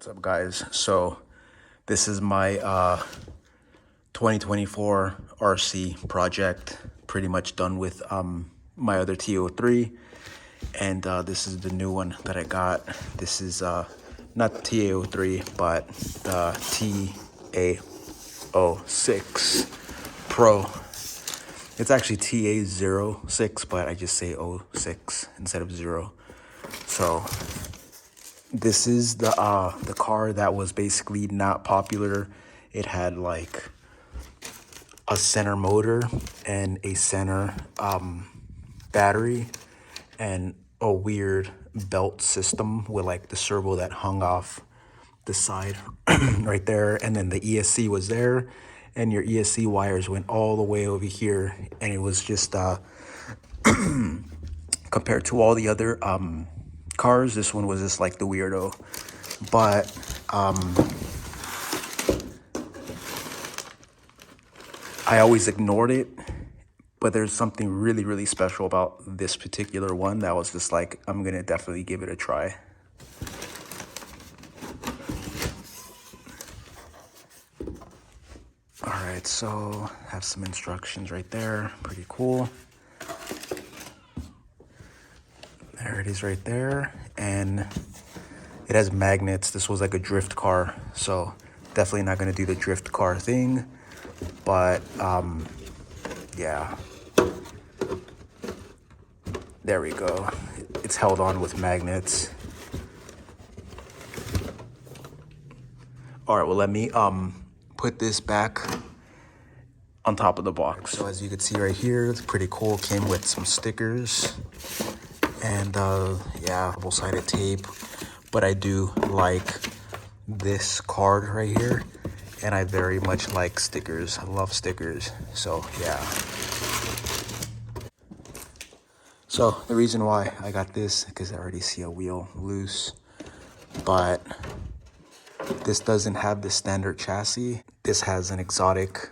What's up, guys? So this is my 2024 RC project. Pretty much done with my other TA03, and this is the new one that I got. This is not TA03, but the TA06 Pro. It's actually TA06, but I just say 06 instead of 0. So this is the car that was basically not popular. It had like a center motor and a center battery and a weird belt system with like the servo that hung off the side right there, and then the ESC was there, and your ESC wires went all the way over here, and it was just compared to all the other cars, this one was just like the weirdo. But I always ignored it, but there's something really, really special about this particular one that was just like, I'm gonna definitely give it a try. All right, so have some instructions right there, pretty cool. There it is right there, and it has magnets. This was like a drift car, so definitely not gonna do the drift car thing, but yeah. There we go. It's held on with magnets. All right, well, let me put this back on top of the box. So as you can see right here, it's pretty cool. Came with some stickers and yeah, double-sided tape. But I do like this card right here, and I very much like stickers. I love stickers, so yeah. So the reason why I got this, because I already see a wheel loose, but this doesn't have the standard chassis. This has an exotic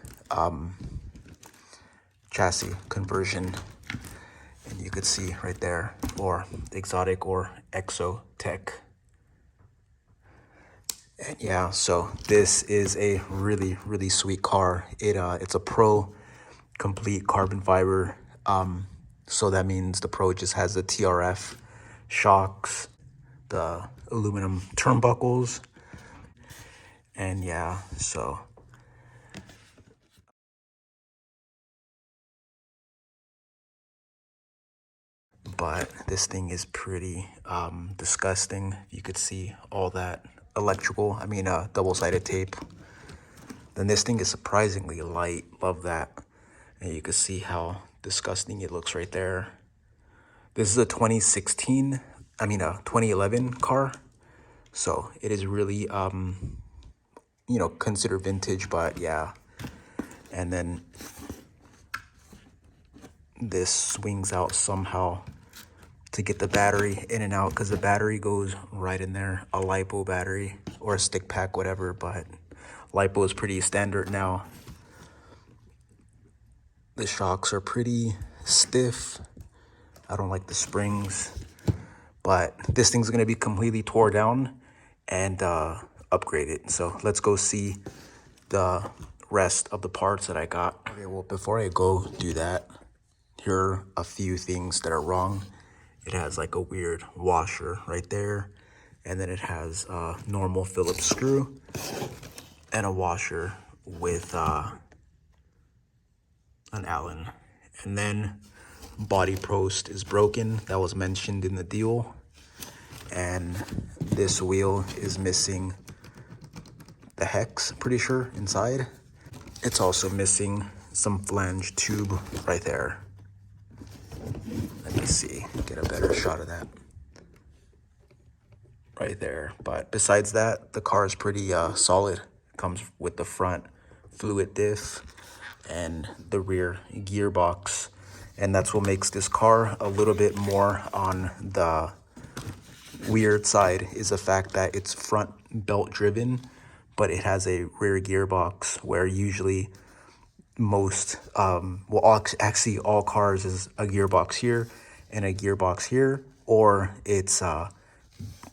chassis conversion, and you could see right there, or exotic or Exotech. And yeah, so this is a really, really sweet car. It's a Pro complete carbon fiber. So that means the Pro just has the TRF shocks, the aluminum turnbuckles, and yeah, so. But this thing is pretty disgusting. You could see all that electrical, double-sided tape. Then this thing is surprisingly light. Love that. And you can see how disgusting it looks right there. This is a 2011 car. So it is really, considered vintage, but yeah. And then this swings out somehow to get the battery in and out, because the battery goes right in there, a LiPo battery or a stick pack, whatever, but LiPo is pretty standard now. The shocks are pretty stiff. I don't like the springs, but this thing's gonna be completely tore down and upgraded. So let's go see the rest of the parts that I got. Okay, well, before I go do that, here are a few things that are wrong. It has like a weird washer right there, and then it has a normal Phillips screw and a washer with an Allen. And then body post is broken. That was mentioned in the deal. And this wheel is missing the hex, pretty sure, inside. It's also missing some flange tube right there. Let me see, get a better shot of that right there. But besides that, the car is pretty solid. It comes with the front fluid diff and the rear gearbox, and that's what makes this car a little bit more on the weird side, is the fact that it's front belt driven, but it has a rear gearbox, where usually most actually all cars is a gearbox here and a gearbox here, or it's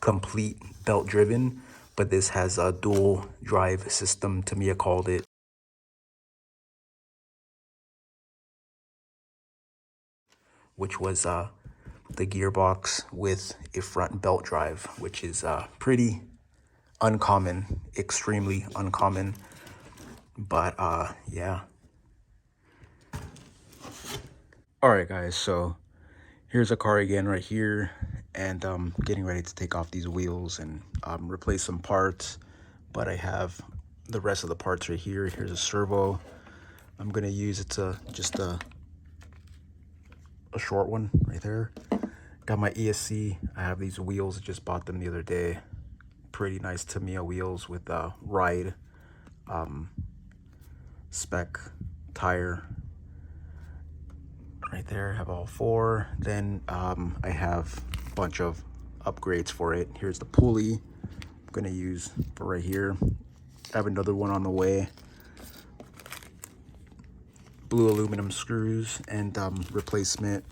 complete belt driven, but this has a dual drive system, Tamiya called it, which was the gearbox with a front belt drive, which is pretty uncommon, extremely uncommon. But yeah. All right, guys, so here's a car again right here, and getting ready to take off these wheels and replace some parts. But I have the rest of the parts right here. Here's a servo. I'm gonna use just a short one right there. Got my ESC. I have these wheels. I just bought them the other day. Pretty nice Tamiya wheels with a ride spec tire right there. I have all four. Then I have a bunch of upgrades for it. Here's the pulley I'm gonna use for right here. I have another one on the way. Blue aluminum screws and replacement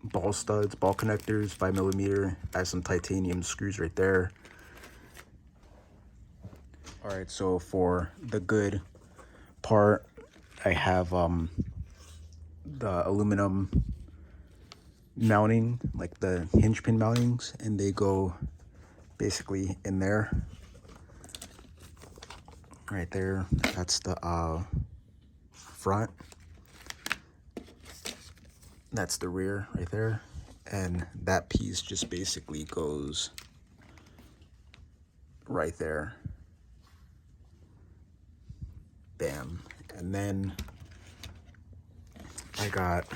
ball studs, ball connectors, 5mm. I have some titanium screws right there. All right, so for the good part, I have the aluminum mounting, like the hinge pin mountings, and they go basically in there. Right there, that's the front. That's the rear right there. And that piece just basically goes right there. Bam. And then I got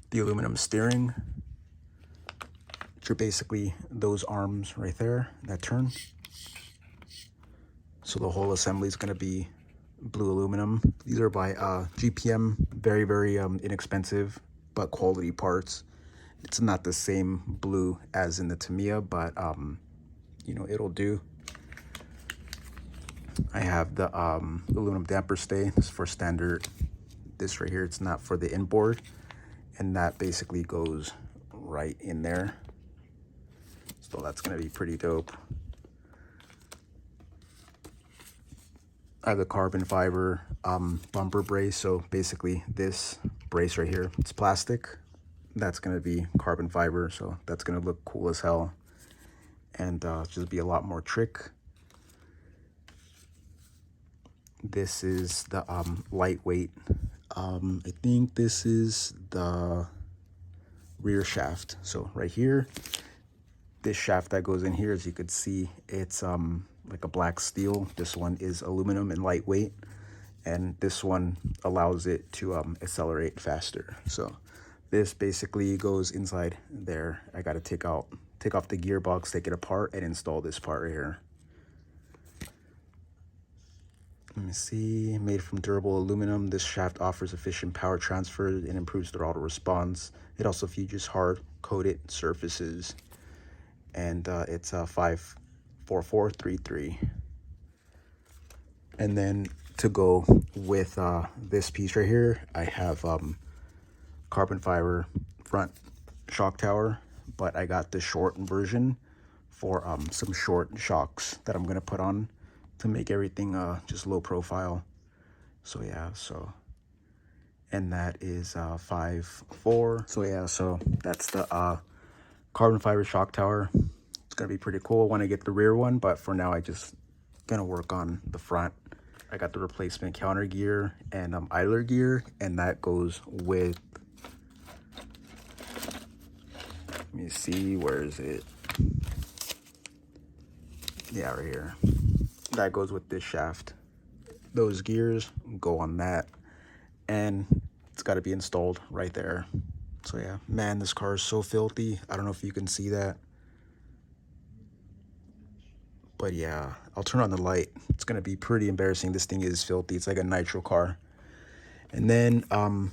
the aluminum steering, which are basically those arms right there that turn. So the whole assembly is going to be blue aluminum. These are by GPM, very, very inexpensive, but quality parts. It's not the same blue as in the Tamiya, but you know, it'll do. I have the aluminum damper stay. This is for standard. This right here, it's not for the inboard, and that basically goes right in there. So that's gonna be pretty dope. I have the carbon fiber bumper brace. So basically this brace right here, it's plastic. That's gonna be carbon fiber, so that's gonna look cool as hell, and just be a lot more trick. This is the lightweight. I think this is the rear shaft. So right here, this shaft that goes in here, as you could see, it's like a black steel. This one is aluminum and lightweight, and this one allows it to accelerate faster. So this basically goes inside there. I got to take off the gearbox, take it apart, and install this part right here. Let me see. Made from durable aluminum, this shaft offers efficient power transfer and improves throttle response. It also features hard coated surfaces, and it's 54433. And then to go with this piece right here, I have carbon fiber front shock tower, but I got the short version for some short shocks that I'm gonna put on to make everything just low profile. So yeah, so, and that is 5.4. So yeah, so that's the carbon fiber shock tower. It's gonna be pretty cool when I get the rear one, but for now I just gonna work on the front. I got the replacement counter gear and idler gear, and that goes with, let me see, where is it? Yeah, right here. That goes with this shaft. Those gears go on that, and it's got to be installed right there. So yeah, man, this car is so filthy. I don't know if you can see that, but yeah, I'll turn on the light. It's gonna be pretty embarrassing. This thing is filthy. It's like a nitro car. And then I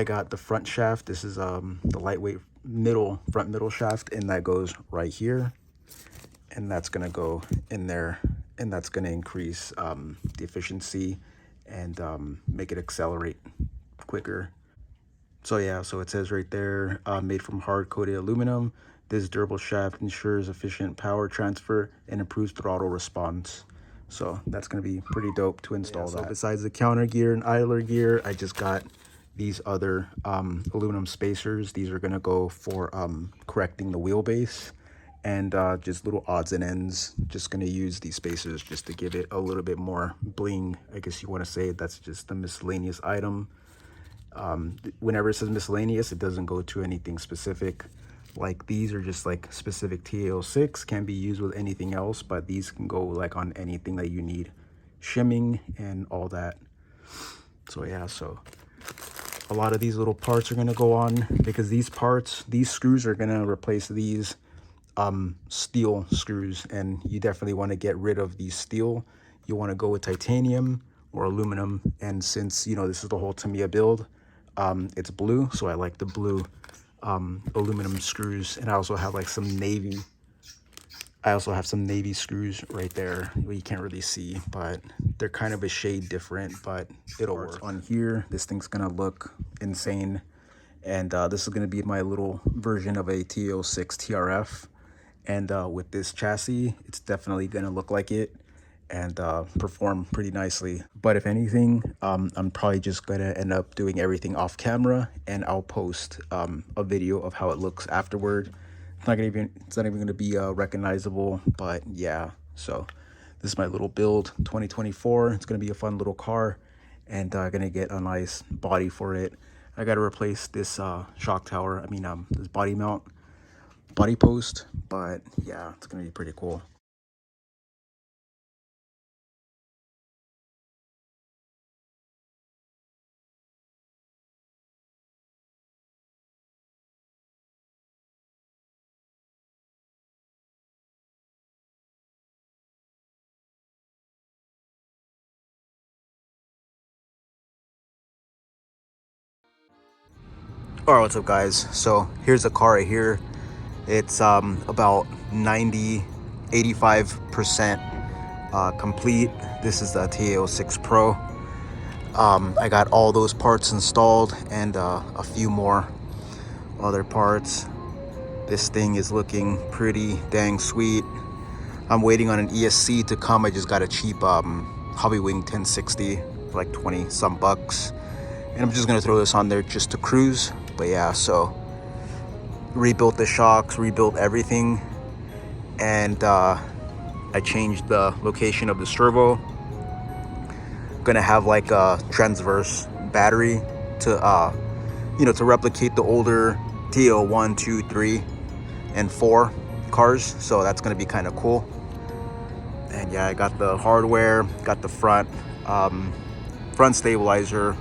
got the front shaft. This is the lightweight front middle shaft, and that goes right here, and that's gonna go in there, and that's gonna increase the efficiency and make it accelerate quicker. So yeah, so it says right there, made from hard coated aluminum. This durable shaft ensures efficient power transfer and improves throttle response. So that's going to be pretty dope to install that. So besides the counter gear and idler gear, I just got these other aluminum spacers. These are going to go for correcting the wheelbase, and just little odds and ends. Just going to use these spacers just to give it a little bit more bling, I guess you want to say. That's just a miscellaneous item. Whenever it says miscellaneous, it doesn't go to anything specific. Like these are just like specific TA06, can be used with anything else, but these can go like on anything that you need shimming and all that. So yeah, so a lot of these little parts are going to go on, because these parts, these screws are going to replace these steel screws, and you definitely want to get rid of these steel. You want to go with titanium or aluminum, and since, you know, this is the whole Tamiya build, it's blue, so I like the blue aluminum screws. And I also have like some navy, screws right there. You can't really see, but they're kind of a shade different, but it'll work. On here, this thing's gonna look insane, and this is gonna be my little version of a TA06 TRF, and with this chassis, it's definitely gonna look like it and perform pretty nicely. But if anything, I'm probably just gonna end up doing everything off camera, and I'll post a video of how it looks afterward. It's not even gonna be recognizable, but yeah. So this is my little build 2024. It's gonna be a fun little car, and gonna get a nice body for it. I gotta replace this shock tower, this body post, but yeah, it's gonna be pretty cool. All right, what's up guys? So here's a car right here. It's about 85% complete. This is the TA06 Pro. I got all those parts installed, and a few more other parts. This thing is looking pretty dang sweet. I'm waiting on an ESC to come. I just got a cheap Hobbywing 1060 for like 20 some bucks, and I'm just gonna throw this on there just to cruise. But yeah, so rebuilt the shocks, rebuilt everything, and I changed the location of the servo. Gonna have like a transverse battery to to replicate the older TA01, 2, 3, and 4 cars. So that's gonna be kind of cool. And yeah, I got the hardware, got the front stabilizer,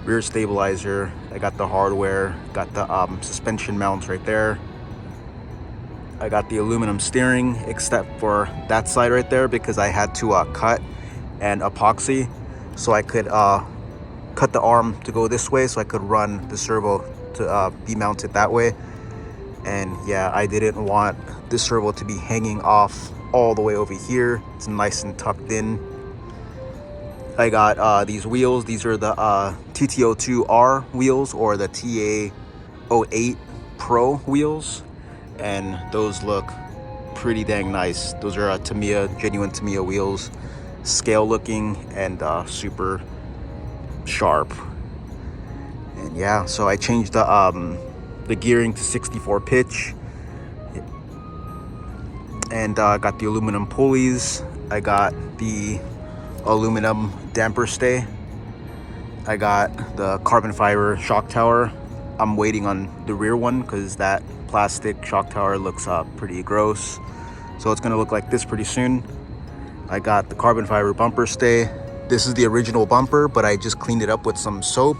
rear stabilizer. I got the hardware, got the suspension mounts right there. I got the aluminum steering, except for that side right there, because I had to cut and epoxy so I could cut the arm to go this way, so I could run the servo to be mounted that way. And yeah, I didn't want this servo to be hanging off all the way over here. It's nice and tucked in. I got these wheels. These are the TT02R wheels, or the TA08 Pro wheels, and those look pretty dang nice. Those are Tamiya, genuine Tamiya wheels, scale looking, and super sharp. And yeah, so I changed the gearing to 64 pitch, and got the aluminum pulleys. I got the aluminum damper stay. I got the carbon fiber shock tower. I'm waiting on the rear one because that plastic shock tower looks pretty gross, so it's gonna look like this pretty soon. I got the carbon fiber bumper stay. This is the original bumper, but I just cleaned it up with some soap,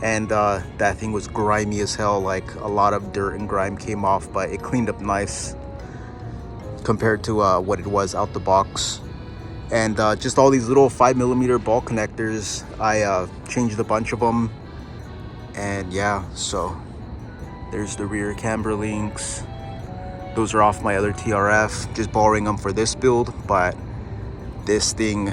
and that thing was grimy as hell. Like, a lot of dirt and grime came off, but it cleaned up nice compared to what it was out the box. And just all these little 5mm ball connectors, I changed a bunch of them. And yeah, so there's the rear camber links. Those are off my other TRF, just borrowing them for this build, but this thing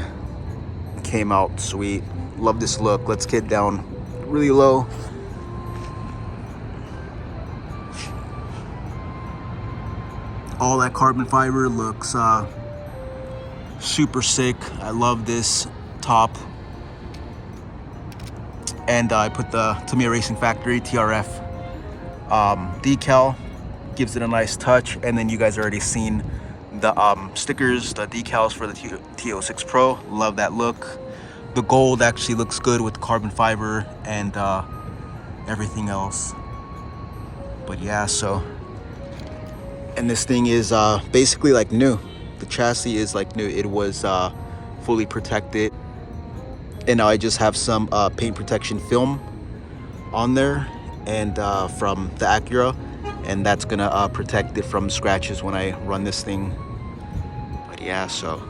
came out sweet. Love this look. Let's get down really low. All that carbon fiber looks super sick. I love this top. And I put the Tamiya Racing Factory TRF decal, gives it a nice touch. And then you guys already seen the stickers, the decals for the TA06 Pro. Love that look. The gold actually looks good with carbon fiber and everything else. But yeah, so, and this thing is basically like new. The chassis is like new. It was fully protected, and now I just have some paint protection film on there, and from the Acura, and that's gonna protect it from scratches when I run this thing. But yeah, so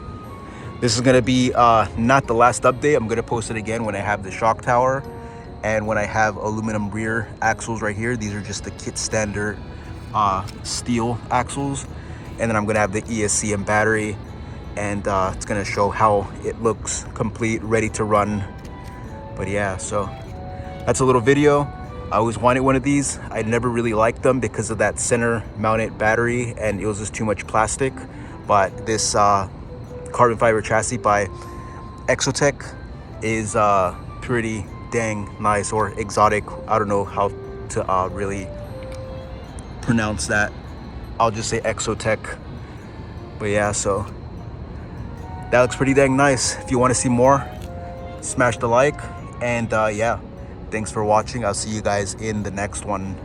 this is gonna be not the last update. I'm gonna post it again when I have the shock tower and when I have aluminum rear axles right here. These are just the kit standard steel axles. And then I'm gonna have the ESC and battery, and it's gonna show how it looks complete, ready to run. But yeah, so that's a little video. I always wanted one of these. I never really liked them because of that center mounted battery, and it was just too much plastic. But this carbon fiber chassis by Hikotech is pretty dang nice, or exotic. I don't know how to really pronounce that. I'll just say Hikotech. But yeah, so that looks pretty dang nice. If you want to see more, smash the like. And yeah, thanks for watching. I'll see you guys in the next one.